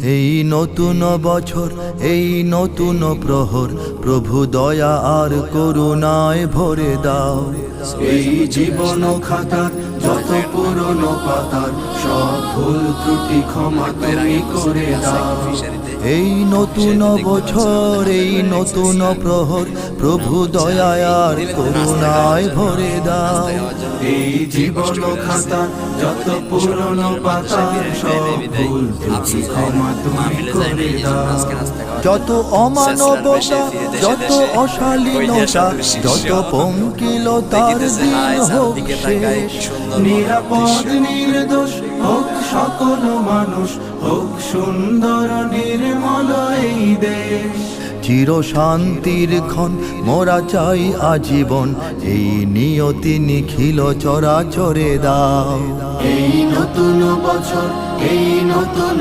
এই নতুন বছর, এই নতুন প্রহর, প্রভু দয়া আর করুণায় ভরে দাও। এই জীবন খাতার যত পুরনো পাতার সব ভুল ত্রুটি ক্ষমা তুমি করে দাও। এই নতুন বছর, এই নতুন প্রহর, প্রভু দয়া আর করুণায় ভরে দাও। এই জীবন খাতার যত পুরনো পাতার সব ভুল ত্রুটি ক্ষমা তুমি করে দাও। যত অমানবতা, যত অশালীনতা, যত পঙ্কিলতার দিন হোক শেষ। নিরাপদ নির্দোষ হোক সকল মানুষ, হোক সুন্দর নির্মল এই দেশ। চির শান্তির ক্ষণ মোরা চাই আজীবন, এই নিয়তি নিখিল চরাচরে দাও। এই নতুন বছর, এই নতুন